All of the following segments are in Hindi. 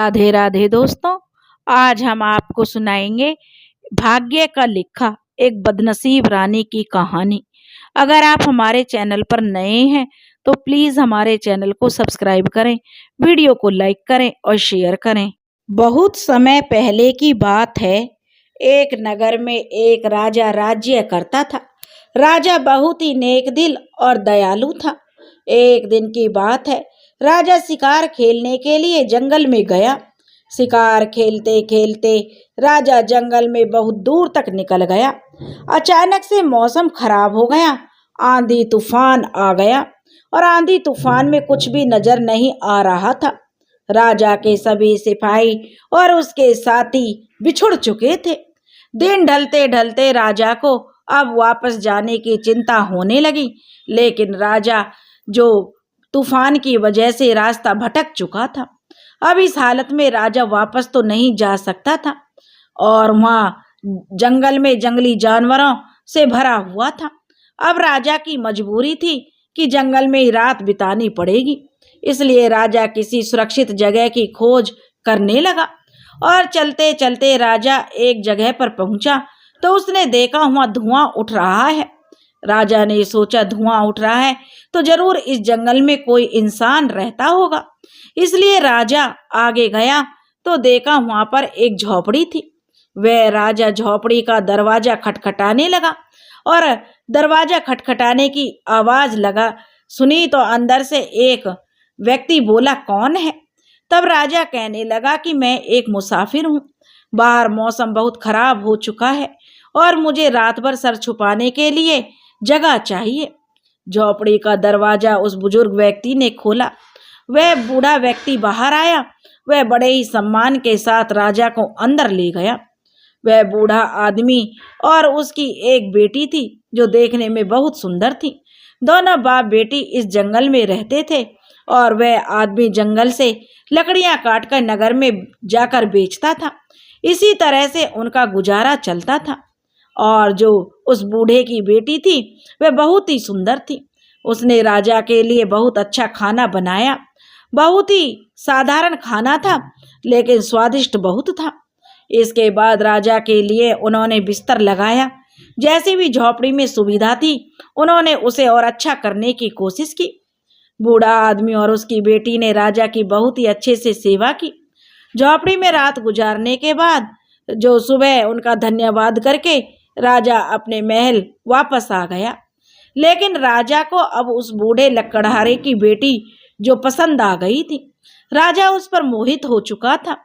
राधे राधे दोस्तों। आज हम आपको सुनाएंगे भाग्य का लिखा एक बदनसीब रानी की कहानी। अगर आप हमारे चैनल पर नए हैं तो प्लीज हमारे चैनल को सब्सक्राइब करें, वीडियो को लाइक करें और शेयर करें। बहुत समय पहले की बात है। एक नगर में एक राजा राज्य करता था। राजा बहुत ही नेक दिल और दयालु था। एक दिन की बात है, राजा शिकार खेलने के लिए जंगल में गया। शिकार खेलते खेलते राजा जंगल में बहुत दूर तक निकल गया। अचानक से मौसम खराब हो गया। आंधी तूफान आ गया और आंधी तूफान में कुछ भी नजर नहीं आ रहा था। राजा के सभी सिपाही और उसके साथी बिछुड़ चुके थे। दिन ढलते ढलते राजा को अब वापस जाने की चिंता होने लगी, लेकिन राजा जो तूफान की वजह से रास्ता भटक चुका था। अब इस हालत में राजा वापस तो नहीं जा सकता था और वहाँ जंगल में जंगली जानवरों से भरा हुआ था। अब राजा की मजबूरी थी कि जंगल में ही रात बितानी पड़ेगी। इसलिए राजा किसी सुरक्षित जगह की खोज करने लगा और चलते चलते राजा एक जगह पर पहुंचा तो उसने देखा वहाँ धुआं उठ रहा है। राजा ने सोचा धुआं उठ रहा है तो जरूर इस जंगल में कोई इंसान रहता होगा। इसलिए राजा आगे गया तो देखा वहां पर एक झोपड़ी थी। वह राजा झोपड़ी का दरवाजा खटखटाने लगा और दरवाजा खटखटाने की आवाज लगा सुनी तो अंदर से एक व्यक्ति बोला, कौन है? तब राजा कहने लगा कि मैं एक मुसाफिर हूँ। बाहर मौसम बहुत खराब हो चुका है और मुझे रात भर सर छुपाने के लिए जगह चाहिए। झोपड़ी का दरवाजा उस बुजुर्ग व्यक्ति ने खोला। वह बूढ़ा व्यक्ति बाहर आया। वह बड़े ही सम्मान के साथ राजा को अंदर ले गया। वह बूढ़ा आदमी और उसकी एक बेटी थी जो देखने में बहुत सुंदर थी। दोनों बाप बेटी इस जंगल में रहते थे और वह आदमी जंगल से लकड़ियां काटकर नगर में जाकर बेचता था। इसी तरह से उनका गुजारा चलता था। और जो उस बूढ़े की बेटी थी वह बहुत ही सुंदर थी। उसने राजा के लिए बहुत अच्छा खाना बनाया। बहुत ही साधारण खाना था लेकिन स्वादिष्ट बहुत था। इसके बाद राजा के लिए उन्होंने बिस्तर लगाया। जैसी भी झोपड़ी में सुविधा थी उन्होंने उसे और अच्छा करने की कोशिश की। बूढ़ा आदमी और उसकी बेटी ने राजा की बहुत ही अच्छे से सेवा की। झोपड़ी में रात गुजारने के बाद जो सुबह उनका धन्यवाद करके राजा अपने महल वापस आ गया। लेकिन राजा को अब उस बूढ़े लकड़हारे की बेटी जो पसंद आ गई थी। राजा उस पर मोहित हो चुका था।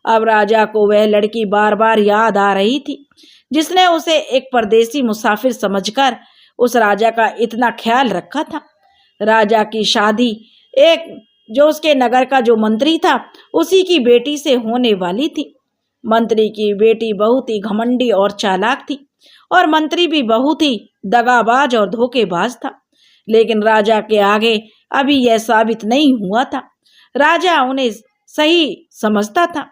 अब राजा को वह लड़की बार बार याद आ रही थी जिसने उसे एक परदेसी मुसाफिर समझकर उस राजा का इतना ख्याल रखा था। राजा की शादी एक जो उसके नगर का जो मंत्री था उसी की बेटी से होने वाली थी। मंत्री की बेटी बहुत ही घमंडी और चालाक थी और मंत्री भी बहुत ही दगाबाज और धोखेबाज था। लेकिन राजा के आगे अभी यह साबित नहीं हुआ था। राजा उन्हें सही समझता था।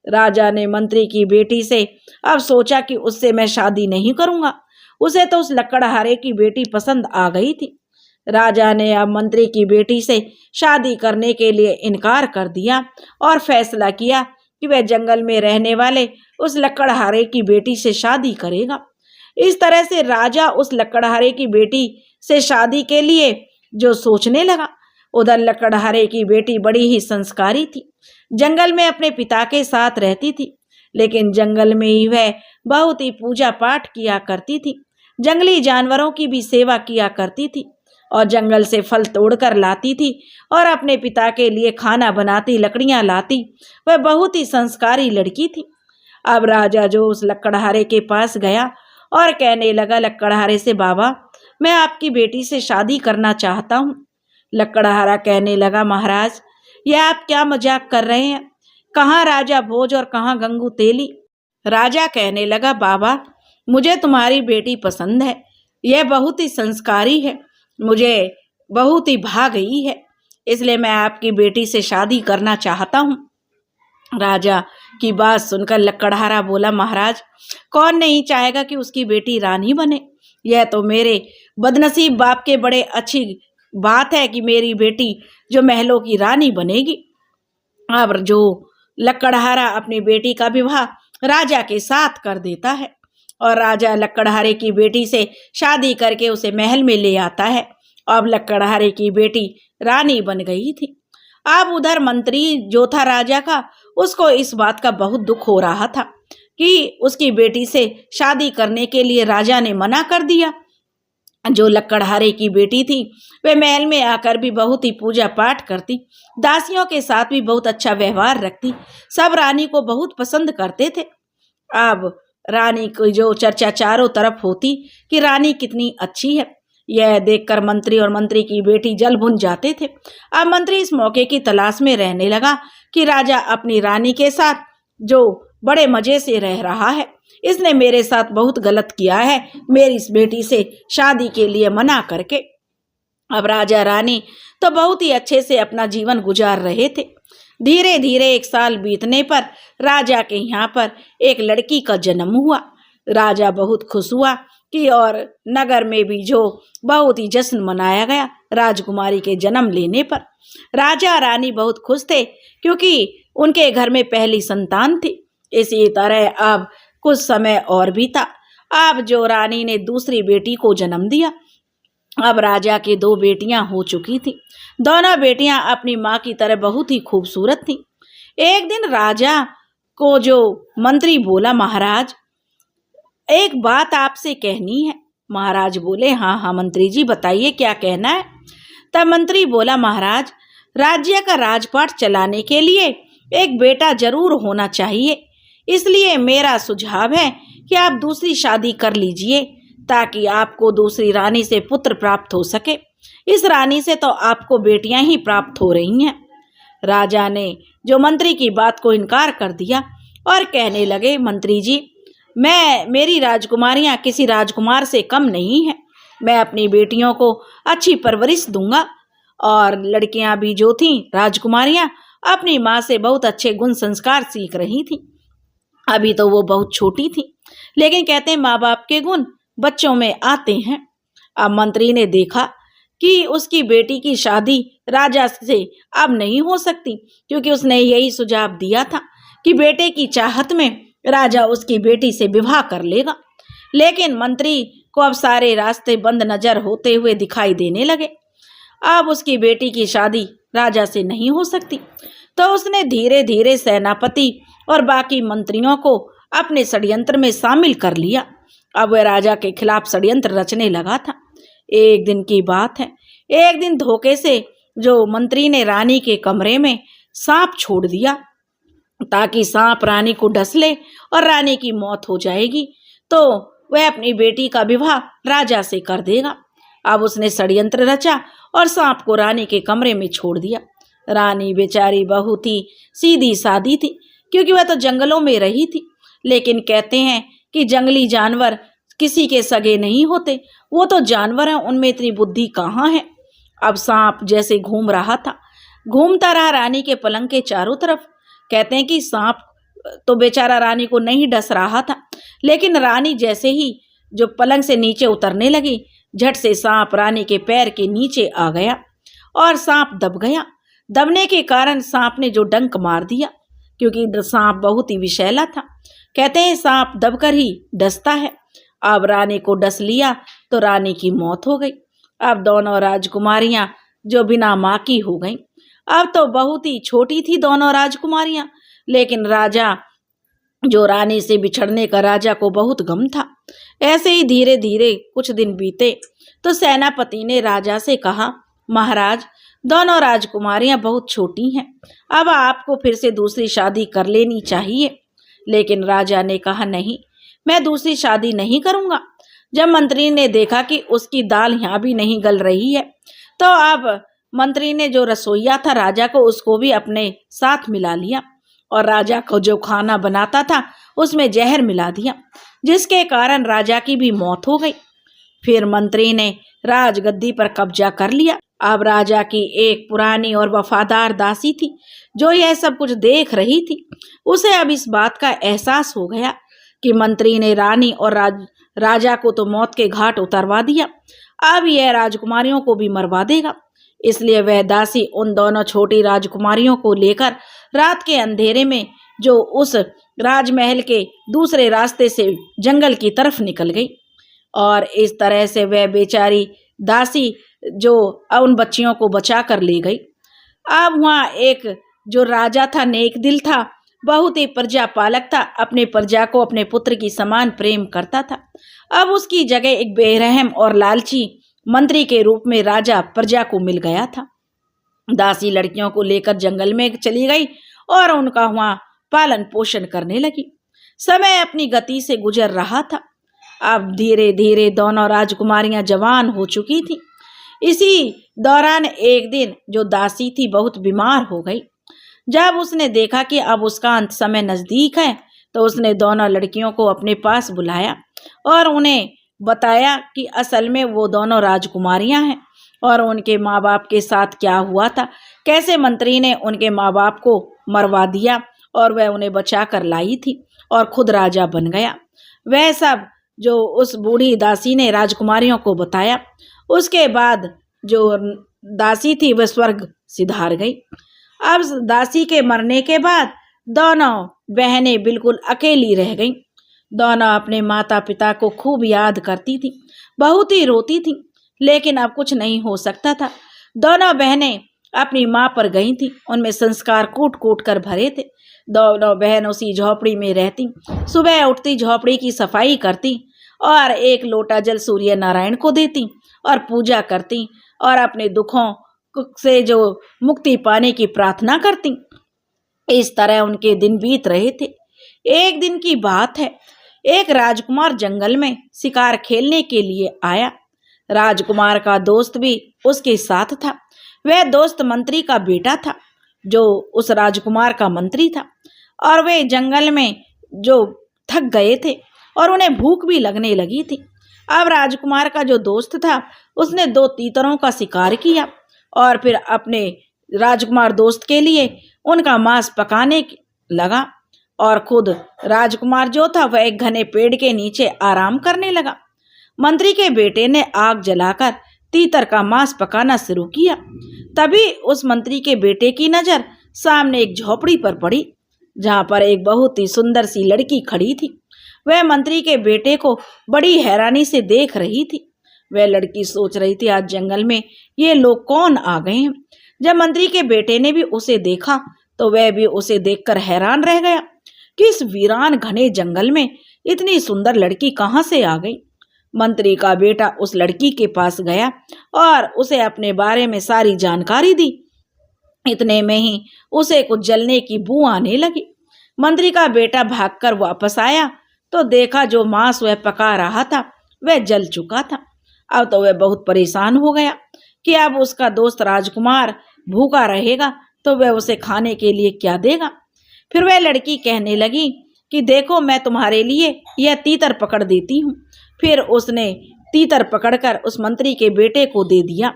राजा ने मंत्री की बेटी से अब सोचा कि उससे मैं शादी नहीं करूंगा। उसे तो उस लकड़हारे की बेटी पसंद आ गई थी। राजा ने अब मंत्री की बेटी से शादी करने के लिए इनकार कर दिया और फैसला किया कि वह जंगल में रहने वाले उस लकड़हारे की बेटी से शादी करेगा। इस तरह से राजा उस लकड़हारे की बेटी से शादी के लिए जो सोचने लगा, उधर लकड़हारे की बेटी बड़ी ही संस्कारी थी। जंगल में अपने पिता के साथ रहती थी, लेकिन जंगल में ही वह बहुत ही पूजा पाठ किया करती थी। जंगली जानवरों की भी सेवा किया करती थी और जंगल से फल तोड़कर लाती थी और अपने पिता के लिए खाना बनाती, लकड़ियां लाती। वह बहुत ही संस्कारी लड़की थी। अब राजा जो उस लकड़हारे के पास गया और कहने लगा लकड़हारे से, बाबा मैं आपकी बेटी से शादी करना चाहता हूँ। लकड़हारा कहने लगा, महाराज यह आप क्या मजाक कर रहे हैं? कहाँ राजा भोज और कहाँ गंगू तेली? राजा कहने लगा, बाबा मुझे तुम्हारी बेटी पसंद है। यह बहुत ही संस्कारी है, मुझे बहुत ही भा गई है, इसलिए मैं आपकी बेटी से शादी करना चाहता हूँ। राजा की बात सुनकर लकड़हारा बोला, महाराज कौन नहीं चाहेगा कि उसकी बेटी रानी बने? यह तो मेरे बदनसीब बाप के बड़े अच्छी बात है कि मेरी बेटी जो महलों की रानी बनेगी। अब जो लक्कड़हारा अपनी बेटी का विवाह राजा के साथ कर देता है और राजा लक्कड़हारे की बेटी से शादी करके उसे महल में ले आता है। अब लक्कड़हारे की बेटी रानी बन गई थी। अब उधर मंत्री जो था राजा का, उसको इस बात का बहुत दुख हो रहा था कि उसकी बेटी से शादी करने के लिए राजा ने मना कर दिया। जो लक्कड़हारे की बेटी थी वे महल में आकर भी बहुत ही पूजा पाठ करती, दासियों के साथ भी बहुत अच्छा व्यवहार रखती, सब रानी को बहुत पसंद करते थे। अब रानी की जो चर्चा चारों तरफ होती कि रानी कितनी अच्छी है, यह देखकर मंत्री और मंत्री की बेटी जल भुन जाते थे। अब मंत्री इस मौके की तलाश में रहने लगा कि राजा अपनी रानी के साथ जो बड़े मजे से रह रहा है, इसने मेरे साथ बहुत गलत किया है, मेरी इस बेटी से शादी के लिए मना करके। अब राजा रानी तो बहुत ही अच्छे से अपना जीवन गुजार रहे थे। धीरे धीरे 1 साल बीतने पर राजा के यहाँ पर एक लड़की का जन्म हुआ। राजा बहुत खुश हुआ कि और नगर में भी जो बहुत ही जश्न मनाया गया राजकुमारी के जन्म लेने पर। राजा रानी बहुत खुश थे क्योंकि उनके घर में पहली संतान थी। इसी तरह अब कुछ समय और बीता। अब जो रानी ने दूसरी बेटी को जन्म दिया। अब राजा की 2 बेटियां हो चुकी थी। दोनों बेटियां अपनी माँ की तरह बहुत ही खूबसूरत थीं। एक दिन राजा को जो मंत्री बोला, महाराज एक बात आपसे कहनी है। महाराज बोले, हाँ हाँ मंत्री जी बताइए क्या कहना है। तब मंत्री बोला, महाराज राज्य का राजपाट चलाने के लिए एक बेटा जरूर होना चाहिए, इसलिए मेरा सुझाव है कि आप दूसरी शादी कर लीजिए ताकि आपको दूसरी रानी से पुत्र प्राप्त हो सके। इस रानी से तो आपको बेटियां ही प्राप्त हो रही हैं। राजा ने जो मंत्री की बात को इनकार कर दिया और कहने लगे, मंत्री जी मेरी राजकुमारियां किसी राजकुमार से कम नहीं हैं। मैं अपनी बेटियों को अच्छी परवरिश दूंगा। और लड़कियां भी जो थीं राजकुमारियां अपनी माँ से बहुत अच्छे गुण संस्कार सीख रही थीं। अभी तो वो बहुत छोटी थी, लेकिन कहते हैं माँ बाप के गुण बच्चों में आते हैं। अब मंत्री ने देखा कि उसकी बेटी की शादी राजा से अब नहीं हो सकती, क्योंकि उसने यही सुझाव दिया था कि बेटे की चाहत में राजा उसकी बेटी से विवाह कर लेगा। लेकिन मंत्री को अब सारे रास्ते बंद नजर होते हुए दिखाई देने लगे। अब उसकी बेटी की शादी राजा से नहीं हो सकती, तो उसने धीरे धीरे सेनापति और बाकी मंत्रियों को अपने षड्यंत्र में शामिल कर लिया। अब वह राजा के खिलाफ षड्यंत्र रचने लगा था। एक दिन की बात है, एक दिन धोखे से जो मंत्री ने रानी के कमरे में सांप छोड़ दिया ताकि सांप रानी को डस ले और रानी की मौत हो जाएगी तो वह अपनी बेटी का विवाह राजा से कर देगा। अब उसने षड्यंत्र रचा और सांप को रानी के कमरे में छोड़ दिया। रानी बेचारी बहुत ही सीधी सादी थी, क्योंकि वह तो जंगलों में रही थी। लेकिन कहते हैं कि जंगली जानवर किसी के सगे नहीं होते, वो तो जानवर हैं, उनमें इतनी बुद्धि कहाँ है। अब सांप जैसे घूम रहा था, घूमता रहा रानी के पलंग के चारों तरफ। कहते हैं कि सांप तो बेचारा रानी को नहीं डस रहा था, लेकिन रानी जैसे ही जो पलंग से नीचे उतरने लगी, झट से सांप रानी के पैर के नीचे आ गया और सांप दब गया। दबने के कारण सांप ने जो डंक मार दिया, क्योंकि सांप बहुत ही विषैला था। कहते हैं सांप दबकर ही डसता है। अब रानी को डस लिया तो रानी की मौत हो गई। अब दोनों राजकुमारियां जो बिना माँ की हो गईं। अब तो बहुत ही छोटी थी दोनों राजकुमारियां, लेकिन राजा जो रानी से बिछड़ने का राजा को बहुत गम था। ऐसे ही धीरे धीरे कुछ दिन बीते तो सेनापति ने राजा से कहा, महाराज दोनों राजकुमारियां बहुत छोटी हैं, अब आपको फिर से दूसरी शादी कर लेनी चाहिए। लेकिन राजा ने कहा, नहीं, मैं दूसरी शादी नहीं करूंगा। जब मंत्री ने देखा कि उसकी दाल यहाँ भी नहीं गल रही है, तो अब मंत्री ने जो रसोइया था राजा को, उसको भी अपने साथ मिला लिया और राजा को जो खाना बनाता था उसमें जहर मिला दिया, जिसके कारण राजा की भी मौत हो गई। फिर मंत्री ने राजगद्दी पर कब्जा कर लिया। अब राजा की एक पुरानी और वफादार दासी थी जो यह सब कुछ देख रही थी। उसे अब इस बात का एहसास हो गया कि मंत्री ने रानी और राजा को तो मौत के घाट उतरवा दिया, अब यह राजकुमारियों को भी मरवा देगा। इसलिए वह दासी उन दोनों छोटी राजकुमारियों को लेकर रात के अंधेरे में जो उस राजमहल के दूसरे रास्ते से जंगल की तरफ निकल गई। और इस तरह से वह बेचारी दासी जो उन बच्चियों को बचा कर ले गई। अब वहाँ एक जो राजा था, नेक दिल था, बहुत ही प्रजा पालक था, अपने प्रजा को अपने पुत्र की समान प्रेम करता था। अब उसकी जगह एक बेरहम और लालची मंत्री के रूप में राजा प्रजा को मिल गया था। दासी लड़कियों को लेकर जंगल में चली गई और उनका वहाँ पालन पोषण करने लगी। समय अपनी गति से गुजर रहा था। अब धीरे धीरे दोनों राजकुमारियां जवान हो चुकी थी। इसी दौरान एक दिन जो दासी थी बहुत बीमार हो गई। जब उसने देखा कि अब उसका अंत समय नजदीक है, तो उसने दोनों लड़कियों को अपने पास बुलाया और उन्हें बताया कि असल में वो दोनों राजकुमारियां हैं और उनके माँ बाप के साथ क्या हुआ था, कैसे मंत्री ने उनके माँ बाप को मरवा दिया और वह उन्हें बचा कर लाई थी और खुद राजा बन गया। वह सब जो उस बूढ़ी दासी ने राजकुमारियों को बताया। उसके बाद जो दासी थी वह स्वर्ग सिधार गई। अब दासी के मरने के बाद दोनों बहनें बिल्कुल अकेली रह गईं। दोनों अपने माता पिता को खूब याद करती थी, बहुत ही रोती थी, लेकिन अब कुछ नहीं हो सकता था। दोनों बहनें अपनी माँ पर गई थी, उनमें संस्कार कूट कूट कर भरे थे। दोनों बहन उसी झोपड़ी में रहती, सुबह उठती, झोपड़ी की सफाई करती और एक लोटा जल सूर्य नारायण को देती और पूजा करती और अपने दुखों से जो मुक्ति पाने की प्रार्थना करती। इस तरह उनके दिन बीत रहे थे। एक दिन की बात है, एक राजकुमार जंगल में शिकार खेलने के लिए आया। राजकुमार का दोस्त भी उसके साथ था। वह दोस्त मंत्री का बेटा था, जो उस राजकुमार का मंत्री था। और वे जंगल में जो थक गए थे और उन्हें भूख भी लगने लगी थी। अब राजकुमार का जो दोस्त था, उसने 2 तीतरों का शिकार किया और फिर अपने राजकुमार दोस्त के लिए उनका मांस पकाने लगा और खुद राजकुमार जो था वह एक घने पेड़ के नीचे आराम करने लगा। मंत्री के बेटे ने आग जलाकर तीतर का मांस पकाना शुरू किया। तभी उस मंत्री के बेटे की नजर सामने एक झोपड़ी पर पड़ी, जहां पर एक बहुत ही सुंदर सी लड़की खड़ी थी। वह मंत्री के बेटे को बड़ी हैरानी से देख रही थी। वह लड़की सोच रही थी, आज जंगल में ये लोग कौन आ गए हैं। जब मंत्री के बेटे ने भी उसे देखा तो वह भी उसे देखकर हैरान रह गया कि इस वीरान घने जंगल में इतनी सुंदर लड़की कहाँ से आ गई। मंत्री का बेटा उस लड़की के पास गया और उसे अपने बारे में सारी जानकारी दी। इतने में ही उसे कुछ जलने की बू आने लगी। मंत्री का बेटा भागकर वापस आया तो देखा जो मांस वह पका रहा था वह जल चुका था। अब तो वह बहुत परेशान हो गया कि अब उसका दोस्त राजकुमार भूखा रहेगा तो वह उसे खाने के लिए क्या देगा। फिर वह लड़की कहने लगी कि देखो, मैं तुम्हारे लिए यह तीतर पकड़ देती हूँ। फिर उसने तीतर पकड़कर उस मंत्री के बेटे को दे दिया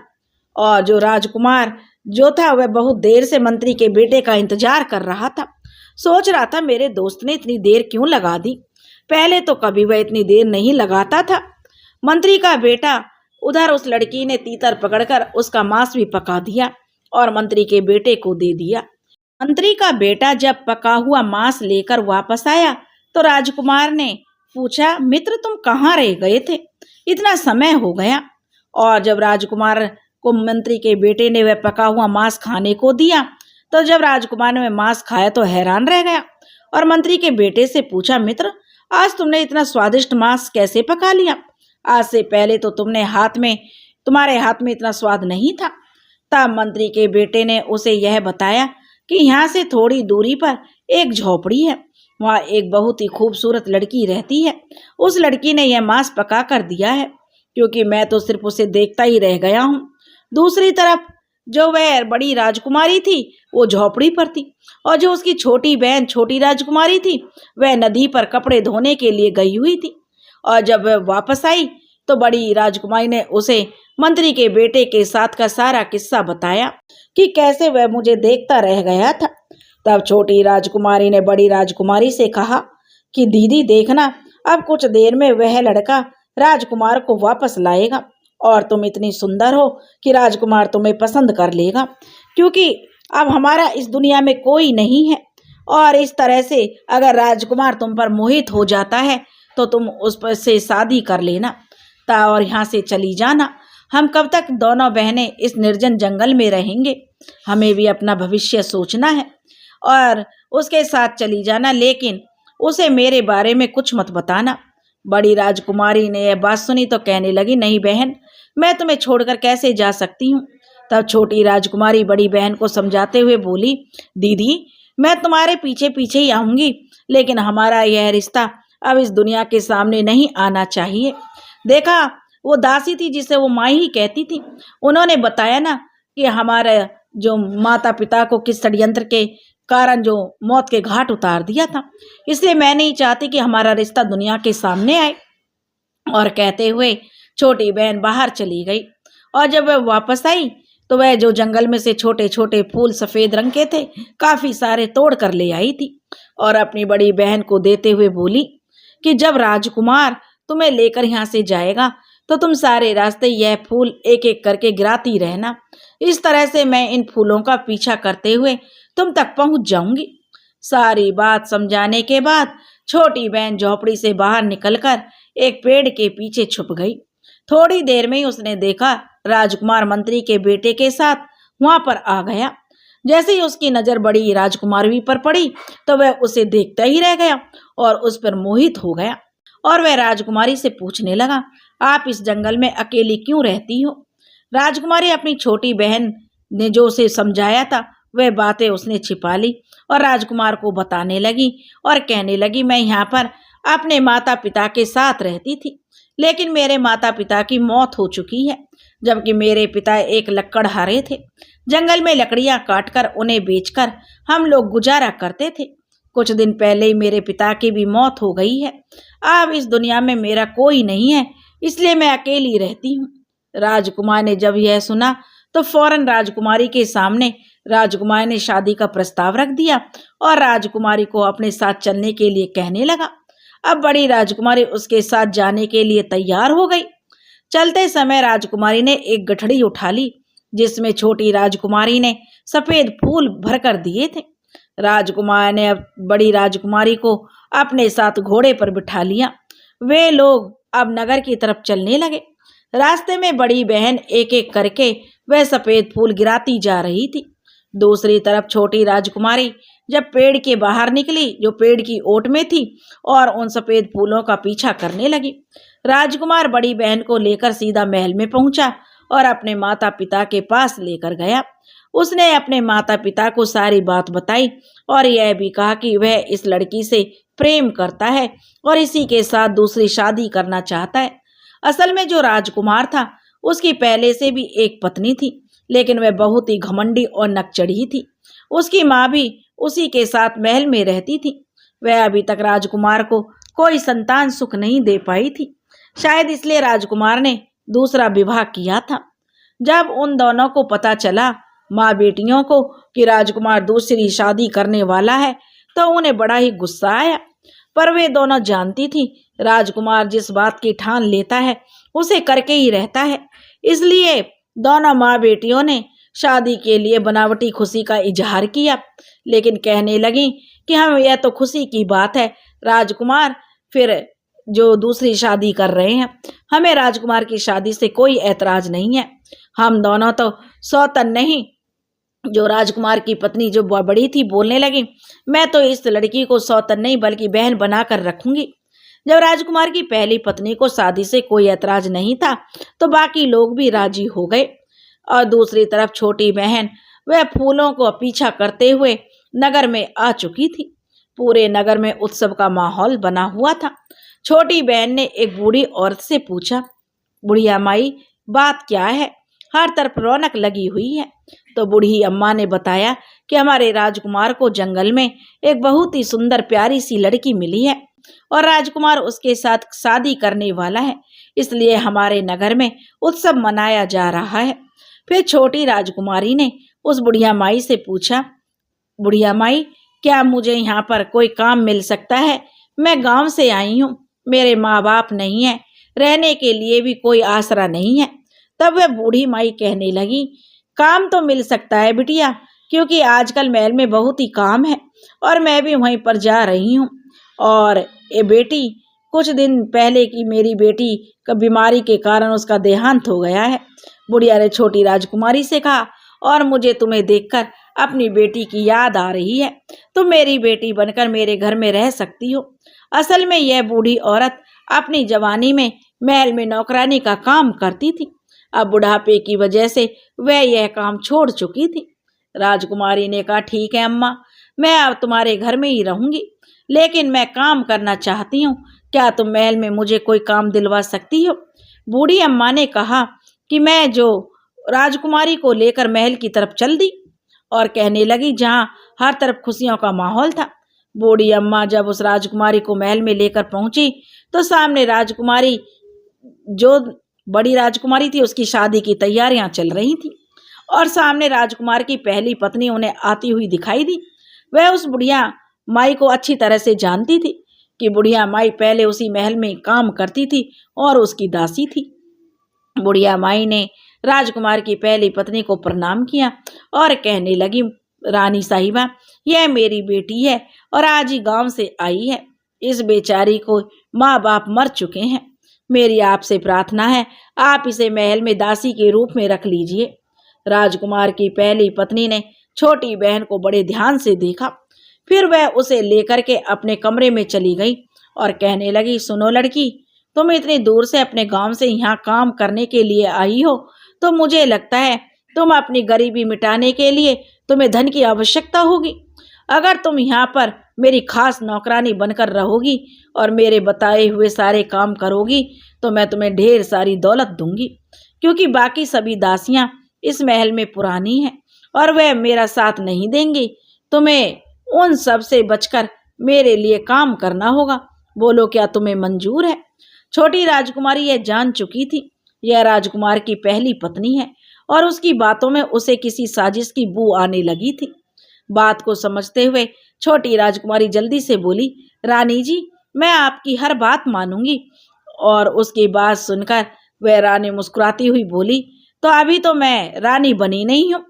और जो राजकुमार जो था वह बहुत देर से मंत्री के बेटे का इंतजार कर रहा था। सोच रहा था, मेरे दोस्त ने इतनी देर क्यों लगा दी, पहले तो कभी वह इतनी देर नहीं लगाता था। मंत्री का बेटा उधर उस लड़की ने तीतर पकड़कर उसका मांस भी पका दिया और मंत्री के बेटे को दे दिया। मंत्री का बेटा जब पका हुआ मांस लेकर वापस आया तो राजकुमार ने पूछा, मित्र तुम कहाँ रह गए थे, इतना समय हो गया। और जब राजकुमार को मंत्री के बेटे ने वह पका हुआ मांस खाने को दिया तो जब राजकुमार ने वह मांस खाया तो हैरान रह गया और मंत्री के बेटे से पूछा, मित्र आज तुमने इतना स्वादिष्ट मांस कैसे पका लिया, आज से पहले तो तुम्हारे हाथ में इतना स्वाद नहीं था। तब मंत्री के बेटे ने उसे यह बताया कि यहाँ से थोड़ी दूरी पर एक झोपड़ी है, वहाँ एक बहुत ही खूबसूरत लड़की रहती है। उस लड़की ने यह मांस पका कर दिया है, क्योंकि मैं तो सिर्फ उसे देखता ही रह गया हूँ। दूसरी तरफ जो वह बड़ी राजकुमारी थी वो झोपड़ी पर थी और जो उसकी छोटी बहन छोटी राजकुमारी थी वह नदी पर कपड़े धोने के लिए गई हुई थी। और जब वह वापस आई तो बड़ी राजकुमारी ने उसे मंत्री के बेटे के साथ का सारा किस्सा बताया कि कैसे वह मुझे देखता रह गया था। तब छोटी राजकुमारी ने बड़ी राजकुमारी से कहा कि दीदी देखना, अब कुछ देर में वह लड़का राजकुमार को वापस लाएगा और तुम इतनी सुंदर हो कि राजकुमार तुम्हें पसंद कर लेगा, क्योंकि अब हमारा इस दुनिया में कोई नहीं है। और इस तरह से अगर राजकुमार तुम पर मोहित हो जाता है तो तुम उस पर से शादी कर लेना और यहाँ से चली जाना। हम कब तक दोनों बहनें इस निर्जन जंगल में रहेंगे? हमें भी अपना भविष्य सोचना है और उसके साथ चली जाना, लेकिन उसे मेरे बारे में कुछ मत बताना। बड़ी राजकुमारी ने यह बात सुनी तो कहने लगी, नहीं बहन, मैं तुम्हें छोड़कर कैसे जा सकती हूँ। तब छोटी राजकुमारी बड़ी बहन को समझाते हुए बोली, दीदी मैं तुम्हारे पीछे पीछे ही आऊंगी, लेकिन हमारा यह रिश्ता अब इस दुनिया के सामने नहीं आना चाहिए। देखा, वो दासी थी जिसे वो माँ ही कहती थी, उन्होंने बताया ना कि हमारे जो माता पिता को किस षड्यंत्र के कारण जो मौत के घाट उतार दिया था, इसलिए मैं नहीं चाहती कि हमारा रिश्ता दुनिया के सामने आए। और कहते हुए छोटी बहन बाहर चली गई। और जब वह वापस आई तो वह जो जंगल में से छोटे छोटे फूल सफेद रंग के थे काफी सारे तोड़ कर ले आई थी और अपनी बड़ी बहन को देते हुए बोली कि जब राजकुमार तुम्हें लेकर यहाँ से जाएगा तो तुम सारे रास्ते यह फूल एक एक करके गिराती रहना। इस तरह से मैं इन फूलों का पीछा करते हुए तुम तक पहुंच जाऊंगी। सारी बात समझाने के बाद छोटी बहन झोपड़ी से बाहर निकलकर एक पेड़ के पीछे छुप गई। थोड़ी देर में ही उसने देखा राजकुमार मंत्री के बेटे के साथ वहां पर आ गया। जैसे ही उसकी नजर बड़ी राजकुमारी पर पड़ी तो वह उसे देखता ही रह गया और उस पर मोहित हो गया। और वह राजकुमारी से पूछने लगा, आप इस जंगल में अकेली क्यों रहती हो? राजकुमारी अपनी छोटी बहन ने जो उसे समझाया था वह बातें उसने छिपा ली और राजकुमार को बताने लगी और कहने लगी, मैं यहाँ पर अपने माता पिता के साथ रहती थी, लेकिन मेरे माता पिता की मौत हो चुकी है, जबकि मेरे पिता एक लकड़हारे थे। जंगल में लकड़ियां काटकर उन्हें बेचकर हम लोग गुजारा करते थे। कुछ दिन पहले ही मेरे पिता की भी मौत हो गई है। अब इस दुनिया में मेरा कोई नहीं है, इसलिए मैं अकेली रहती हूँ। राजकुमार ने जब यह सुना तो फौरन राजकुमारी के सामने राजकुमार ने शादी का प्रस्ताव रख दिया और राजकुमारी को अपने साथ चलने के लिए कहने लगा। अब बड़ी राजकुमारी उसके साथ जाने के लिए तैयार हो गई। चलते समय राजकुमारी ने एक गठड़ी उठा ली जिसमें छोटी राजकुमारी ने सफेद फूल भरकर दिए थे। राजकुमार ने अब बड़ी राजकुमारी को अपने साथ घोड़े पर बिठा लिया। वे लोग अब नगर की तरफ चलने लगे। रास्ते में बड़ी बहन एक एक करके वह सफेद फूल गिराती जा रही थी। दूसरी तरफ छोटी राजकुमारी जब पेड़ के बाहर निकली जो पेड़ की ओट में थी और उन सफेद फूलों का पीछा करने लगी। राजकुमार बड़ी बहन को लेकर सीधा महल में पहुंचा और अपने माता पिता के पास लेकर गया। उसने अपने माता पिता को सारी बात बताई और यह भी कहा कि वह इस लड़की से प्रेम करता है और इसी के साथ दूसरी शादी करना चाहता है। असल में जो राजकुमार था उसकी पहले से भी एक पत्नी थी, लेकिन वह बहुत ही घमंडी और नकचढ़ी थी। उसकी माँ भी उसी के साथ महल में रहती थी। वह अभी तक राजकुमार को कोई संतान सुख नहीं दे पाई थी। शायद इसलिए राजकुमार ने दूसरा विवाह किया था। जब उन दोनों को पता चला माँ बेटियों को कि राजकुमार दूसरी शादी करने वाला है तो उन्हें बड़ा ही गुस्सा आया, पर वे दोनों जानती थी राजकुमार जिस बात की ठान लेता है उसे करके ही रहता है। इसलिए दोनों माँ बेटियों ने शादी के लिए बनावटी खुशी का इजहार किया, लेकिन कहने लगी कि हम यह तो खुशी की बात है, राजकुमार फिर जो दूसरी शादी कर रहे हैं, हमें राजकुमार की शादी से कोई ऐतराज नहीं है। हम दोनों तो सौतन नहीं। जो राजकुमार की पत्नी जो बड़ी थी बोलने लगी, मैं तो इस लड़की को सौतन नहीं बल्कि बहन बनाकर रखूंगी। जब राजकुमार की पहली पत्नी को शादी से कोई ऐतराज नहीं था तो बाकी लोग भी राजी हो गए। और दूसरी तरफ छोटी बहन वह फूलों को पीछा करते हुए नगर में आ चुकी थी। पूरे नगर में उत्सव का माहौल बना हुआ था। छोटी बहन ने एक बूढ़ी औरत से पूछा, बुढ़िया माई बात क्या है? हर तरफ रौनक लगी हुई है। तो बूढ़ी अम्मा ने बताया कि हमारे राजकुमार को जंगल में एक बहुत ही सुंदर प्यारी सी लड़की मिली है और राजकुमार उसके साथ शादी करने वाला है, इसलिए हमारे नगर में उत्सव मनाया जा रहा है। फिर छोटी राजकुमारी ने उस बुढ़िया माई से पूछा, बुढ़िया माई क्या मुझे यहाँ पर कोई काम मिल सकता है? मैं गांव से आई हूँ, मेरे माँ बाप नहीं है, रहने के लिए भी कोई आसरा नहीं है। तब वह बूढ़ी माई कहने लगी, काम तो मिल सकता है बिटिया, क्योंकि आजकल महल में बहुत ही काम है और मैं भी वहीं पर जा रही हूँ। और ये बेटी, कुछ दिन पहले की मेरी बेटी का बीमारी के कारण उसका देहांत हो गया है। बुढ़िया ने छोटी राजकुमारी से कहा, और मुझे तुम्हें देखकर अपनी बेटी की याद आ रही है। तुम मेरी बेटी बनकर मेरे घर में रह सकती हो। असल में यह बूढ़ी औरत अपनी जवानी में महल में नौकरानी का काम करती थी। अब बुढ़ापे की वजह से वह यह काम छोड़ चुकी थी। राजकुमारी ने कहा, ठीक है अम्मा, मैं अब तुम्हारे घर में ही रहूंगी, लेकिन मैं काम करना चाहती हूँ। क्या तुम महल में मुझे कोई काम दिलवा सकती हो? बूढ़ी अम्मा ने कहा कि मैं जो राजकुमारी को लेकर महल की तरफ चल दी और कहने लगी, जहाँ हर तरफ खुशियों का माहौल था। बूढ़ी अम्मा जब उस राजकुमारी को महल में लेकर पहुंची तो सामने राजकुमारी, जो बड़ी राजकुमारी थी, उसकी शादी की तैयारियां चल रही थी और सामने राजकुमार की पहली पत्नी उन्हें आती हुई दिखाई दी। वह उस बुढ़िया माई को अच्छी तरह से जानती थी कि बुढ़िया माई पहले उसी महल में काम करती थी और उसकी दासी थी। बुढ़िया माई ने राजकुमार की पहली पत्नी को प्रणाम किया और कहने लगी, रानी साहिबा, यह मेरी बेटी है और आज ही गांव से आई है। इस बेचारी को माँ बाप मर चुके हैं। मेरी आपसे प्रार्थना है, आप इसे महल में दासी के रूप में रख लीजिए। राजकुमार की पहली पत्नी ने छोटी बहन को बड़े ध्यान से देखा, फिर वह उसे लेकर के अपने कमरे में चली गई और कहने लगी, सुनो लड़की, तुम इतनी दूर से अपने गांव से यहाँ काम करने के लिए आई हो, तो मुझे लगता है तुम अपनी गरीबी मिटाने के लिए तुम्हें धन की आवश्यकता होगी। अगर तुम यहाँ पर मेरी खास नौकरानी बनकर रहोगी और मेरे बताए हुए सारे काम करोगी तो मैं तुम्हें ढेर सारी दौलत दूंगी, क्योंकि बाकी सभी दासियां इस महल में पुरानी हैं और वह मेरा साथ नहीं देंगी। तुम्हें उन सब से बचकर मेरे लिए काम करना होगा। बोलो, क्या तुम्हें मंजूर है? छोटी राजकुमारी यह जान चुकी थी, यह राजकुमार की पहली पत्नी है और उसकी बातों में उसे किसी साजिश की बू आने लगी थी। बात को समझते हुए छोटी राजकुमारी जल्दी से बोली, रानी जी, मैं आपकी हर बात मानूंगी। और उसकी बात सुनकर वह रानी मुस्कुराती हुई बोली, तो अभी तो मैं रानी बनी नहीं हूँ,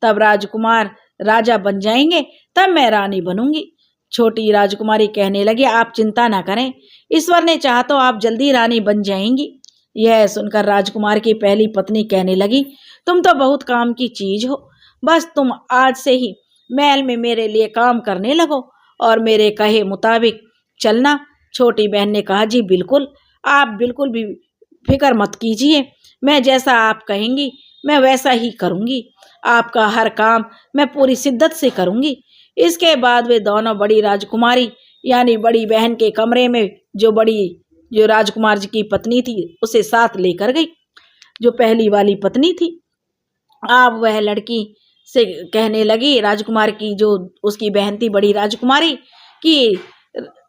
तब राजकुमार राजा बन जाएंगे तब मैं रानी बनूंगी। छोटी राजकुमारी कहने लगी, आप चिंता ना करें, ईश्वर ने चाहा तो आप जल्दी रानी बन जाएंगी। यह सुनकर राजकुमार की पहली पत्नी कहने लगी, तुम तो बहुत काम की चीज हो, बस तुम आज से ही महल में मेरे लिए काम करने लगो और मेरे कहे मुताबिक चलना। छोटी बहन ने कहा, जी बिल्कुल, आप बिल्कुल भी फिक्र मत कीजिए, मैं जैसा आप कहेंगी मैं वैसा ही करूंगी। आपका हर काम मैं पूरी शिद्दत से करूंगी। इसके बाद वे दोनों बड़ी राजकुमारी यानी बड़ी बहन के कमरे में जो राजकुमार जी की पत्नी थी उसे साथ लेकर गई, जो पहली वाली पत्नी थी। अब वह लड़की से कहने लगी, राजकुमार की जो उसकी बहन थी बड़ी राजकुमारी, कि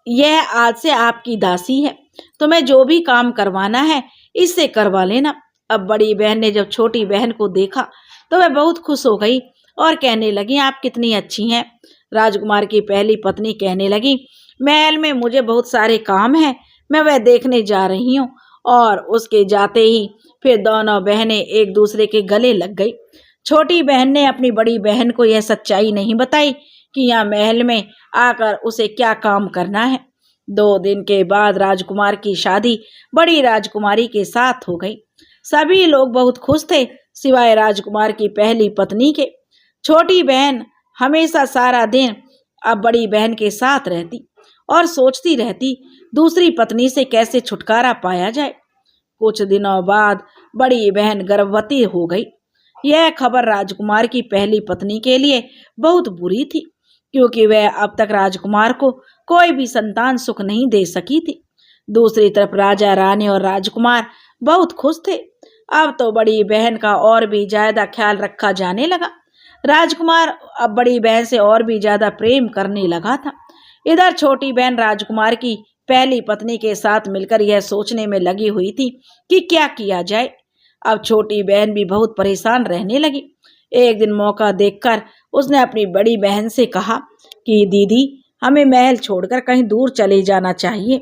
यह आज से आपकी दासी है, तुम्हें जो भी काम करवाना है इससे करवा लेना। अब बड़ी बहन ने जब छोटी बहन को देखा तो वह बहुत खुश हो गई और कहने लगी, आप कितनी अच्छी हैं। राजकुमार की पहली पत्नी कहने लगी, महल में मुझे बहुत सारे काम हैं, मैं वह देखने जा रही हूँ। और उसके जाते ही फिर दोनों बहनें एक दूसरे के गले लग गई। छोटी बहन ने अपनी बड़ी बहन को यह सच्चाई नहीं बताई कि यहाँ महल में आकर उसे क्या काम करना है। 2 दिन के बाद राजकुमार की शादी बड़ी राजकुमारी के साथ हो गई। सभी लोग बहुत खुश थे सिवाय राजकुमार की पहली पत्नी के। छोटी बहन हमेशा सारा दिन अब बड़ी बहन के साथ रहती और सोचती रहती दूसरी पत्नी से कैसे छुटकारा पाया जाए। कुछ दिनों बाद बड़ी बहन गर्भवती हो गई। यह खबर राजकुमार की पहली पत्नी के लिए बहुत बुरी थी, क्योंकि वह अब तक राजकुमार को कोई भी संतान सुख नहीं दे सकी थी। दूसरी तरफ राजा, रानी और राजकुमार बहुत खुश थे। अब तो बड़ी बहन का और भी ज्यादा ख्याल रखा जाने लगा। राजकुमार अब बड़ी बहन से और भी ज्यादा प्रेम करने लगा था। इधर छोटी बहन राजकुमार की पहली पत्नी के साथ मिलकर यह सोचने में लगी हुई थी कि क्या किया जाए। अब छोटी बहन भी बहुत परेशान रहने लगी। एक दिन मौका देखकर उसने अपनी बड़ी बहन से कहा कि दीदी, हमें महल छोड़कर कहीं दूर चले जाना चाहिए।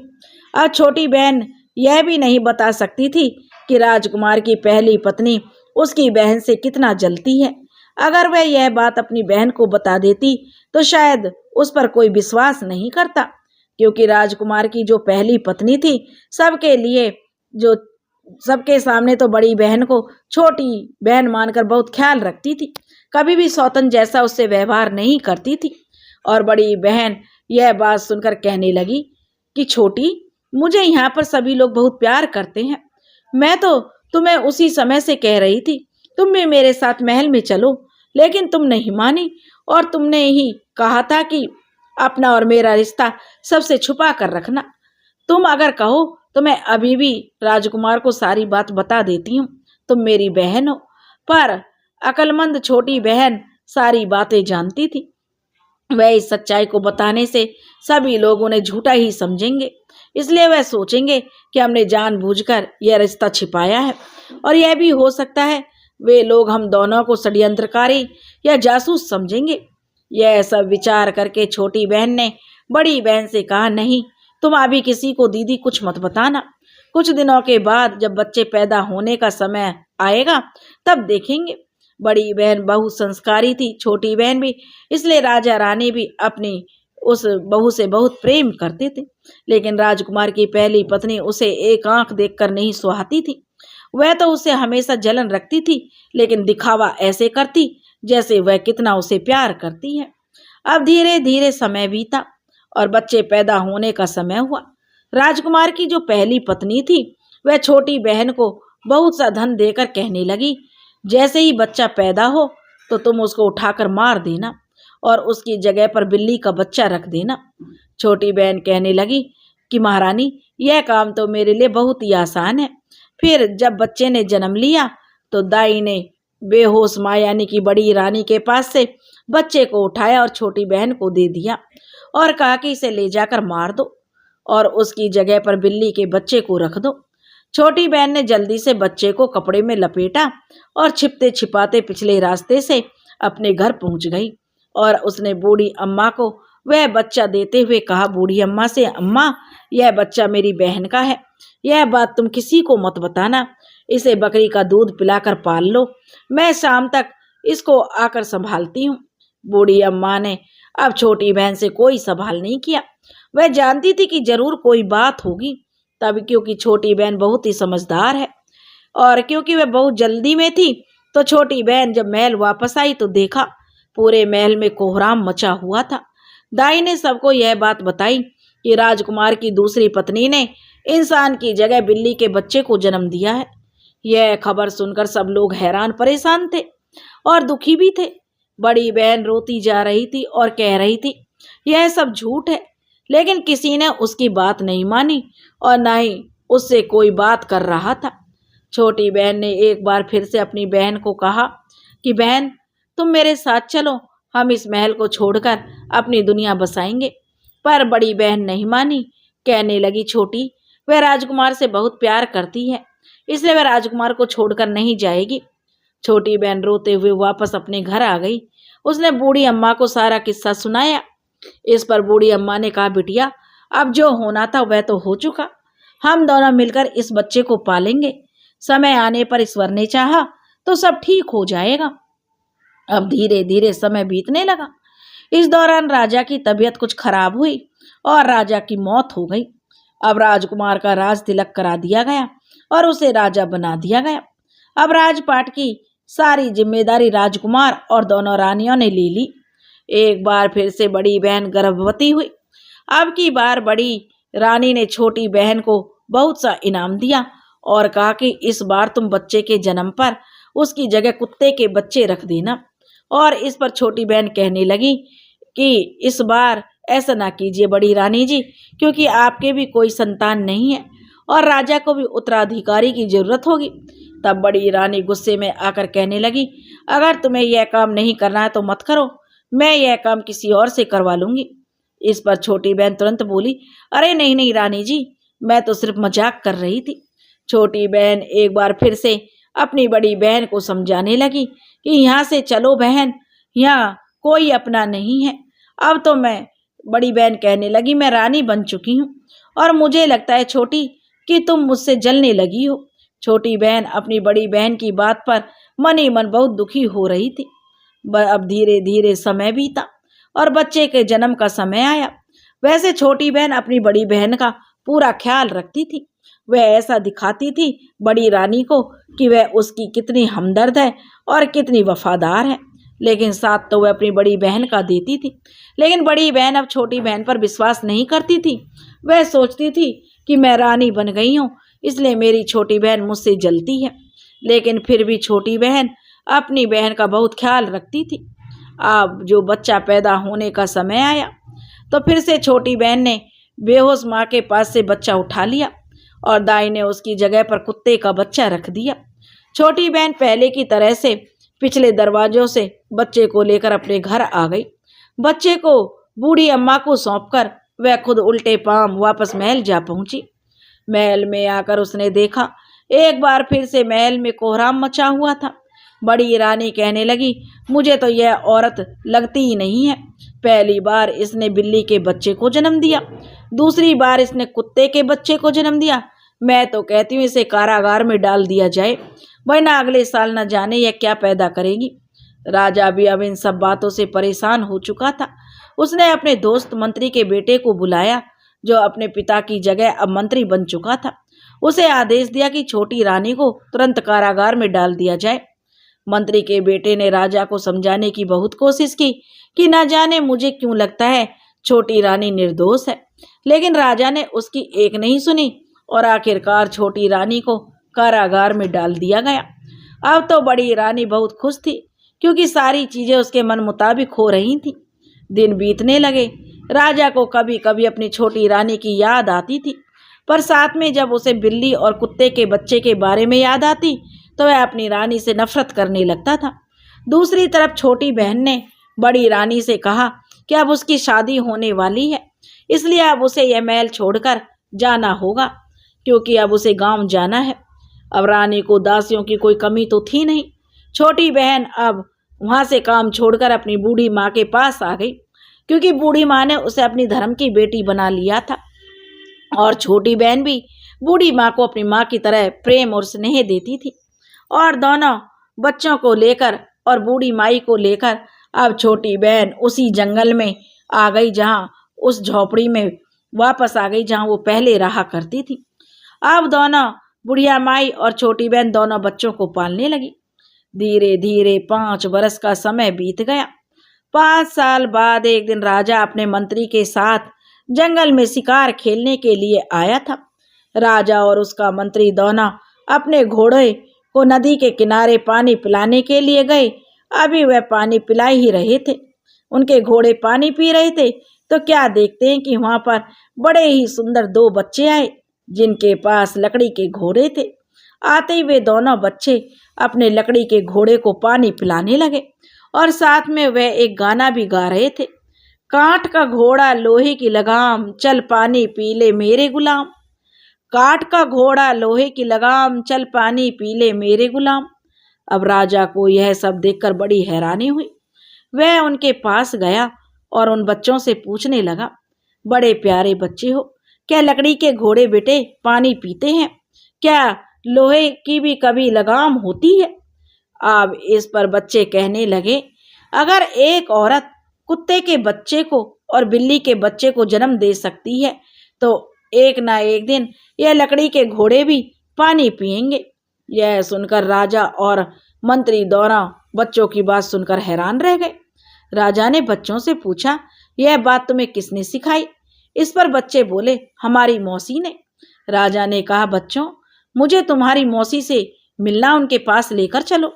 अब छोटी बहन यह भी नहीं बता सकती थी कि राजकुमार की पहली पत्नी उसकी बहन से कितना जलती है। अगर वह यह बात अपनी बहन को बता देती तो शायद उस पर कोई विश्वास नहीं करता, क्योंकि राजकुमार की जो पहली पत्नी थी सबके लिए जो सबके सामने तो बड़ी बहन को छोटी बहन मानकर बहुत ख्याल रखती थी, कभी भी सौतन जैसा उससे व्यवहार नहीं करती थी। और बड़ी बहन यह बात सुनकर कहने लगी कि छोटी, मुझे यहाँ पर सभी लोग बहुत प्यार करते हैं। मैं तो तुम्हें उसी समय से कह रही थी तुम भी मेरे साथ महल में चलो, लेकिन तुम नहीं मानी और तुमने ही कहा था कि अपना और मेरा रिश्ता सबसे छुपा कर रखना। तुम अगर कहो तो मैं अभी भी राजकुमार को सारी बात बता देती हूँ। तुम मेरी बहन हो। पर अकलमंद छोटी बहन सारी बातें जानती थी। वह इस सच्चाई को बताने से सभी लोग उन्हें झूठा ही समझेंगे, इसलिए वह सोचेंगे कि हमने जानबूझकर यह रिश्ता छिपाया है। और यह भी हो सकता है वे लोग हम दोनों को षड्यंत्रकारी या जासूस समझेंगे। यह सब विचार करके छोटी बहन ने बड़ी बहन से कहा, नहीं, तुम अभी किसी को दीदी कुछ मत बताना। कुछ दिनों के बाद जब बच्चे पैदा होने का समय आएगा तब देखेंगे। बड़ी बहन बहुत संस्कारी थी, छोटी बहन भी, इसलिए राजा रानी भी अपनी उस बहू से बहुत प्रेम करते थे। लेकिन राजकुमार की पहली पत्नी उसे एक आंख देखकर नहीं सुहाती थी। वह तो उसे हमेशा जलन रखती थी, लेकिन दिखावा ऐसे करती जैसे वह कितना उसे प्यार करती है। अब धीरे धीरे समय बीता और बच्चे पैदा होने का समय हुआ। राजकुमार की जो पहली पत्नी थी वह छोटी बहन को बहुत सा धन देकर कहने लगी, जैसे ही बच्चा पैदा हो तो तुम उसको उठाकर मार देना और उसकी जगह पर बिल्ली का बच्चा रख देना। छोटी बहन कहने लगी कि महारानी, यह काम तो मेरे लिए बहुत ही आसान है। फिर जब बच्चे ने जन्म लिया तो दाई ने बेहोश माँ यानी कि बड़ी रानी के पास से बच्चे को उठाया और छोटी बहन को दे दिया और कहा कि इसे ले जाकर मार दो और उसकी जगह पर बिल्ली के बच्चे को रख दो। छोटी बहन ने जल्दी से बच्चे को कपड़े में लपेटा और छिपते छिपाते पिछले रास्ते से अपने घर पहुंच गई और उसने बूढ़ी अम्मा को वह बच्चा देते हुए कहा, बूढ़ी अम्मा से, अम्मा, यह बच्चा मेरी बहन का है। यह बात तुम किसी को मत बताना। इसे बकरी का दूध पिलाकर पाल लो। मैं शाम तक इसको आकर संभालती हूँ। बूढ़ी अम्मा ने अब छोटी बहन से कोई सवाल नहीं किया। वह जानती थी कि जरूर कोई बात होगी, तब क्योंकि छोटी बहन बहुत ही समझदार है और क्योंकि वह बहुत जल्दी में थी तो छोटी बहन जब महल वापस आई तो देखा पूरे महल में कोहराम मचा हुआ था। दाई ने सबको यह बात बताई कि राजकुमार की दूसरी पत्नी ने इंसान की जगह बिल्ली के बच्चे को जन्म दिया है। यह खबर सुनकर सब लोग हैरान परेशान थे और दुखी भी थे। बड़ी बहन रोती जा रही थी और कह रही थी, यह सब झूठ है, लेकिन किसी ने उसकी बात नहीं मानी और न ही उससे कोई बात कर रहा था। छोटी बहन ने एक बार फिर से अपनी बहन को कहा कि बहन, तुम मेरे साथ चलो, हम इस महल को छोड़कर अपनी दुनिया बसाएंगे। पर बड़ी बहन नहीं मानी, कहने लगी, छोटी, वह राजकुमार से बहुत प्यार करती है, इसलिए वह राजकुमार को छोड़कर नहीं जाएगी। छोटी बहन रोते हुए वापस अपने घर आ गई। उसने बूढ़ी अम्मा को सारा किस्सा सुनाया। इस पर बूढ़ी अम्मा ने कहा, बिटिया, अब जो होना था वह तो हो चुका। हम दोनों मिलकर इस बच्चे को पालेंगे। समय आने पर ईश्वर ने चाहा तो सब ठीक हो जाएगा। अब धीरे धीरे समय बीतने लगा। इस दौरान राजा की तबीयत कुछ खराब हुई और राजा की मौत हो गई। अब राजकुमार का राज तिलक करा दिया गया और उसे राजा बना दिया गया। अब राजपाट की सारी जिम्मेदारी राजकुमार और दोनों रानियों ने ले ली। एक बार फिर से बड़ी बहन गर्भवती हुई। अब की बार बड़ी रानी ने छोटी बहन को बहुत सा इनाम दिया और कहा कि इस बार तुम बच्चे के जन्म पर उसकी जगह कुत्ते के बच्चे रख देना। और इस पर छोटी बहन कहने लगी कि इस बार ऐसा ना कीजिए बड़ी रानी जी, क्योंकि आपके भी कोई संतान नहीं है और राजा को भी उत्तराधिकारी की जरूरत होगी। तब बड़ी रानी गुस्से में आकर कहने लगी, अगर तुम्हें यह काम नहीं करना है तो मत करो, मैं यह काम किसी और से करवा लूंगी। इस पर छोटी बहन तुरंत बोली, अरे नहीं नहीं रानी जी, मैं तो सिर्फ मजाक कर रही थी। छोटी बहन एक बार फिर से अपनी बड़ी बहन को समझाने लगी कि यहाँ से चलो बहन, यहाँ कोई अपना नहीं है। अब तो बड़ी बहन कहने लगी, मैं रानी बन चुकी हूँ और मुझे लगता है छोटी कि तुम मुझसे जलने लगी हो। छोटी बहन अपनी बड़ी बहन की बात पर मन ही मन बहुत दुखी हो रही थी। अब धीरे धीरे समय बीता और बच्चे के जन्म का समय आया। वैसे छोटी बहन अपनी बड़ी बहन का पूरा ख्याल रखती थी। वह ऐसा दिखाती थी बड़ी रानी को कि वह उसकी कितनी हमदर्द है और कितनी वफादार है, लेकिन साथ तो वह अपनी बड़ी बहन का देती थी। लेकिन बड़ी बहन अब छोटी बहन पर विश्वास नहीं करती थी। वह सोचती थी कि मैं रानी बन गई हूँ, इसलिए मेरी छोटी बहन मुझसे जलती है। लेकिन फिर भी छोटी बहन अपनी बहन का बहुत ख्याल रखती थी। अब जो बच्चा पैदा होने का समय आया तो फिर से छोटी बहन ने बेहोश माँ के पास से बच्चा उठा लिया और दाई ने उसकी जगह पर कुत्ते का बच्चा रख दिया। छोटी बहन पहले की तरह से पिछले दरवाजों से बच्चे को लेकर अपने घर आ गई। बच्चे को बूढ़ी अम्मा को सौंपकर वह खुद उल्टे पांव वापस महल जा पहुंची। महल में आकर उसने देखा एक बार फिर से महल में कोहराम मचा हुआ था। बड़ी रानी कहने लगी, मुझे तो यह औरत लगती ही नहीं है। पहली बार इसने बिल्ली के बच्चे को जन्म दिया, दूसरी बार इसने कुत्ते के बच्चे को जन्म दिया। मैं तो कहती हूँ इसे कारागार में डाल दिया जाए, वरना अगले साल न जाने यह क्या पैदा करेगी। राजा भी अब इन सब बातों से परेशान हो चुका था। उसने अपने दोस्त मंत्री के बेटे को बुलाया, जो अपने पिता की जगह अब मंत्री बन चुका था। उसे आदेश दिया कि छोटी रानी को तुरंत कारागार में डाल दिया जाए। मंत्री के बेटे ने राजा को समझाने की बहुत कोशिश की कि न जाने मुझे क्यों लगता है छोटी रानी निर्दोष है, लेकिन राजा ने उसकी एक नहीं सुनी और आखिरकार छोटी रानी को कारागार में डाल दिया गया। अब तो बड़ी रानी बहुत खुश थी, क्योंकि सारी चीजें उसके मन मुताबिक हो रही थी। दिन बीतने लगे। राजा को कभी कभी अपनी छोटी रानी की याद आती थी, पर साथ में जब उसे बिल्ली और कुत्ते के बच्चे के बारे में याद आती तो वह अपनी रानी से नफरत करने लगता था। दूसरी तरफ छोटी बहन ने बड़ी रानी से कहा कि अब उसकी शादी होने वाली है, इसलिए अब उसे यह महल छोड़कर जाना होगा, क्योंकि अब उसे गांव जाना है। अब रानी को दासियों की कोई कमी तो थी नहीं। छोटी बहन अब वहां से काम छोड़कर अपनी बूढ़ी माँ के पास आ गई, क्योंकि बूढ़ी माँ ने उसे अपनी धर्म की बेटी बना लिया था। और छोटी बहन भी बूढ़ी माँ को अपनी माँ की तरह प्रेम और स्नेह देती थी। और दोनों बच्चों को लेकर और बूढ़ी माई को लेकर अब छोटी बहन उसी जंगल में आ गई, जहाँ उस झोपड़ी में वापस आ गई जहाँ वो पहले रहा करती थी। अब दोनों बुढ़िया माई और छोटी बहन दोनों बच्चों को पालने लगी। धीरे धीरे 5 बरस का समय बीत गया। 5 साल बाद एक दिन राजा अपने मंत्री के साथ जंगल में शिकार खेलने के लिए आया था। राजा और उसका मंत्री दोनों अपने घोड़े को नदी के किनारे पानी पिलाने के लिए गए। अभी वह पानी पिला ही रहे थे। उनके घोड़े पानी पी रहे थे तो क्या देखते हैं कि वहां पर बड़े ही सुंदर 2 बच्चे आए, जिनके पास लकड़ी के घोड़े थे। आते ही वे दोनों बच्चे अपने लकड़ी के घोड़े को पानी पिलाने लगे और साथ में वह एक गाना भी गा रहे थे। काठ का घोड़ा लोहे की लगाम, चल पानी पी ले मेरे गुलाम। काठ का घोड़ा लोहे की लगाम, चल पानी पी ले मेरे गुलाम। अब राजा को यह सब देखकर बड़ी हैरानी हुई। वह उनके पास गया और उन बच्चों से पूछने लगा, बड़े प्यारे बच्चे हो, क्या लकड़ी के घोड़े बेटे पानी पीते हैं? क्या लोहे की भी कभी लगाम होती है? अब इस पर बच्चे कहने लगे, अगर एक औरत कुत्ते के बच्चे को और बिल्ली के बच्चे को जन्म दे सकती है तो एक ना एक दिन यह लकड़ी के घोड़े भी पानी पिएंगे। यह सुनकर राजा और मंत्री दोनों बच्चों की बात सुनकर हैरान रह गए। राजा ने बच्चों से पूछा, यह बात तुम्हें किसने सिखाई? इस पर बच्चे बोले, हमारी मौसी ने। राजा ने कहा, बच्चों, मुझे तुम्हारी मौसी से मिलना उनके पास लेकर चलो।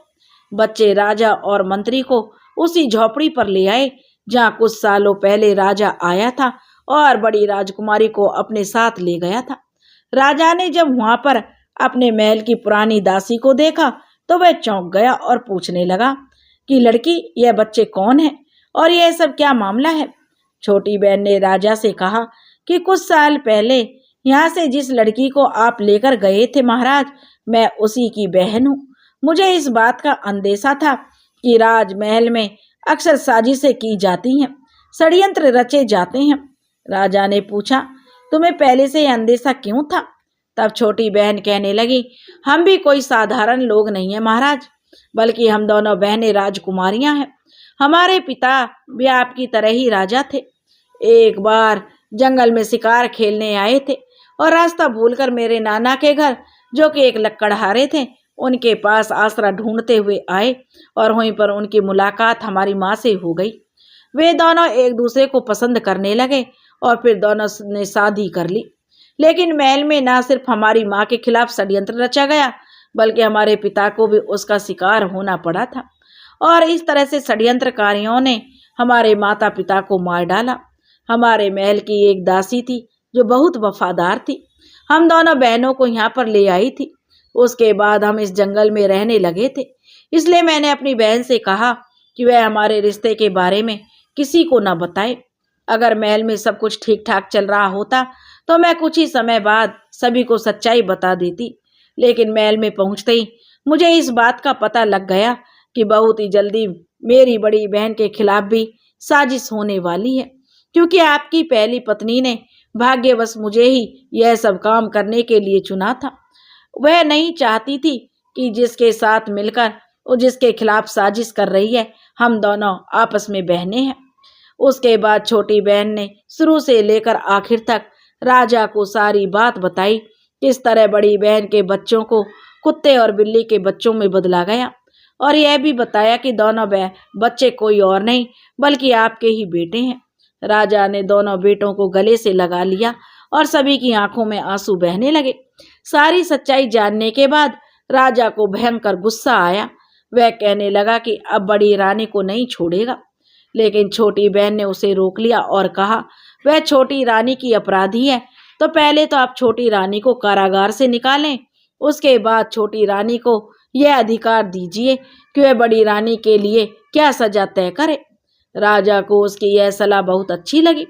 बच्चे राजा और मंत्री को उसी झोपड़ी पर ले आए जहाँ कुछ सालों पहले राजा आया था और बड़ी राजकुमारी को अपने साथ ले गया था। राजा ने जब वहां पर अपने महल की पुरानी दासी को देखा तो वह चौंक गया और पूछने लगा कि लड़की, यह बच्चे कौन है और यह सब क्या मामला है? छोटी बहन ने राजा से कहा कि कुछ साल पहले यहाँ से जिस लड़की को आप लेकर गए थे महाराज, मैं उसी की बहन हूँ। मुझे इस बात का अंदेशा था कि राजमहल में अक्सर साजिशें की जाती हैं, षड्यंत्र रचे जाते हैं। राजा ने पूछा, तुम्हें पहले से यह अंदेशा क्यों था? तब छोटी बहन कहने लगी, हम भी कोई साधारण लोग नहीं हैं महाराज, बल्कि हम दोनों बहनें राजकुमारियां हैं। हमारे पिता भी आपकी तरह ही राजा थे। एक बार जंगल में शिकार खेलने आए थे और रास्ता भूलकर मेरे नाना के घर, जो कि एक लक्कड़हारे थे, उनके पास आसरा ढूंढते हुए आए और वहीं पर उनकी मुलाकात हमारी माँ से हो गई। वे दोनों एक दूसरे को पसंद करने लगे और फिर दोनों ने शादी कर ली। लेकिन महल में ना सिर्फ हमारी माँ के खिलाफ षड्यंत्र रचा गया, बल्कि हमारे पिता को भी उसका शिकार होना पड़ा था। और इस तरह से षड्यंत्रकारियों ने हमारे माता पिता को मार डाला। हमारे महल की एक दासी थी जो बहुत वफादार थी। हम दोनों बहनों को यहाँ पर ले आई थी। उसके बाद हम इस जंगल में रहने लगे थे। इसलिए मैंने अपनी बहन से कहा कि वह हमारे रिश्ते के बारे में किसी को न बताए। अगर महल में सब कुछ ठीक ठाक चल रहा होता तो मैं कुछ ही समय बाद सभी को सच्चाई बता देती। लेकिन महल में पहुंचते ही मुझे इस बात का पता लग गया कि बहुत ही जल्दी मेरी बड़ी बहन के खिलाफ भी साजिश होने वाली है, क्योंकि आपकी पहली पत्नी ने भाग्यवश मुझे ही यह सब काम करने के लिए चुना था। वह नहीं चाहती थी कि जिसके साथ मिलकर वो जिसके खिलाफ साजिश कर रही है, हम दोनों आपस में बहनें हैं। उसके बाद छोटी बहन ने शुरू से लेकर आखिर तक राजा को सारी बात बताई, किस तरह बड़ी बहन के बच्चों को कुत्ते और बिल्ली के बच्चों में बदला गया, और यह भी बताया कि दोनों बच्चे कोई और नहीं बल्कि आपके ही बेटे हैं। राजा ने दोनों बेटों को गले से लगा लिया और सभी की आंखों में आंसू बहने लगे। सारी सच्चाई जानने के बाद राजा को भयंकर गुस्सा आया। वह कहने लगा कि अब बड़ी रानी को नहीं छोड़ेगा। लेकिन छोटी बहन ने उसे रोक लिया और कहा, वह छोटी रानी की अपराधी है, तो पहले तो आप छोटी रानी को कारागार से निकालें, उसके बाद छोटी रानी को यह अधिकार दीजिए कि वह बड़ी रानी के लिए क्या सजा तय करे। राजा को उसकी यह सलाह बहुत अच्छी लगी।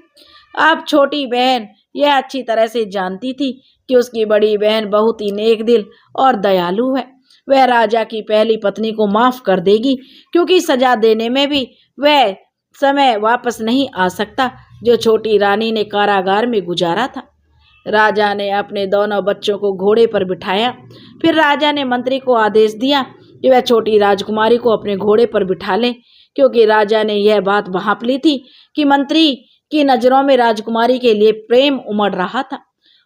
अब छोटी बहन यह अच्छी तरह से जानती थी कि उसकी बड़ी बहन बहुत ही नेक दिल और दयालु है। वह राजा की पहली पत्नी को माफ कर देगी, क्योंकि सजा देने में भी वह समय वापस नहीं आ सकता जो छोटी रानी ने कारागार में गुजारा था। राजा ने अपने दोनों बच्चों को घोड़े पर बिठाया। फिर राजा ने मंत्री को आदेश दिया कि वह छोटी राजकुमारी को अपने घोड़े पर बिठा ले, क्योंकि राजा ने यह बात भांप ली थी कि मंत्री की नज़रों में राजकुमारी के लिए प्रेम उमड़ रहा था।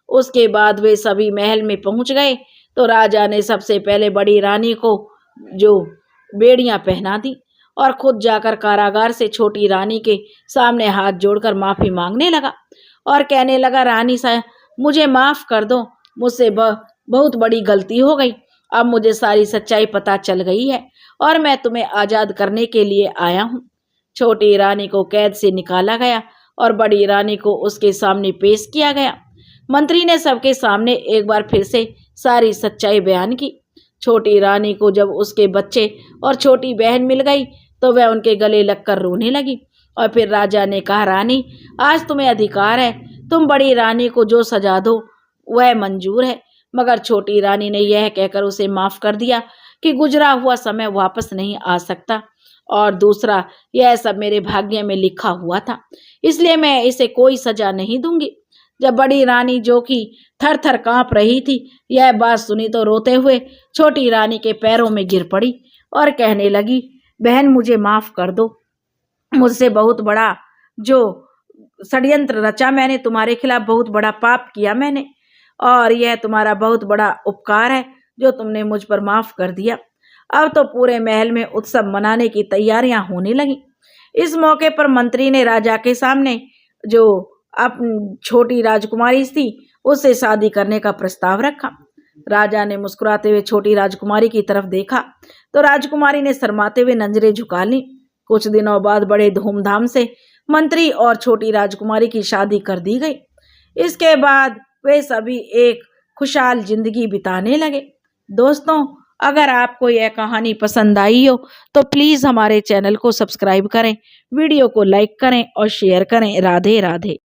उसके बाद वे सभी महल में पहुंच गए तो राजा ने सबसे पहले बड़ी रानी को जो बेड़ियां पहना दी और खुद जाकर कारागार से छोटी रानी के सामने हाथ जोड़कर माफी मांगने लगा और कहने लगा, रानी साहब, मुझे माफ कर दो, मुझसे बहुत बड़ी गलती हो गई। अब मुझे सारी सच्चाई पता चल गई है और मैं तुम्हें आज़ाद करने के लिए आया हूँ। छोटी रानी को कैद से निकाला गया और बड़ी रानी को उसके सामने पेश किया गया। मंत्री ने सबके सामने एक बार फिर से सारी सच्चाई बयान की। छोटी रानी को जब उसके बच्चे और छोटी बहन मिल गई तो वह उनके गले लगकर रोने लगी। और फिर राजा ने कहा, रानी, आज तुम्हें अधिकार है, तुम बड़ी रानी को जो सजा दो वह मंजूर है। मगर छोटी रानी ने यह कहकर उसे माफ कर दिया कि गुजरा हुआ समय वापस नहीं आ सकता, और दूसरा, यह सब मेरे भाग्य में लिखा हुआ था, इसलिए मैं इसे कोई सजा नहीं दूंगी। जब बड़ी रानी, जो कि थर थर कांप रही थी, यह बात सुनी तो रोते हुए छोटी रानी के पैरों में गिर पड़ी और कहने लगी, बहन, मुझे माफ कर दो, मुझसे बहुत बड़ा जो षड्यंत्र रचा मैंने, तुम्हारे खिलाफ बहुत बड़ा पाप किया मैंने, और यह तुम्हारा बहुत बड़ा उपकार है जो तुमने मुझ पर माफ कर दिया। अब तो पूरे महल में उत्सव मनाने की तैयारियां होने लगी। इस मौके पर मंत्री ने राजा के सामने जो अपनी छोटी राजकुमारी थी उससे शादी करने का प्रस्ताव रखा। राजा ने मुस्कुराते हुए छोटी राजकुमारी की तरफ देखा तो राजकुमारी ने शर्माते हुए नजरें झुका ली। कुछ दिनों बाद बड़े धूमधाम से मंत्री और छोटी राजकुमारी की शादी कर दी गई। इसके बाद वे सभी एक खुशहाल जिंदगी बिताने लगे। दोस्तों, अगर आपको यह कहानी पसंद आई हो तो प्लीज़ हमारे चैनल को सब्सक्राइब करें, वीडियो को लाइक करें और शेयर करें। राधे राधे।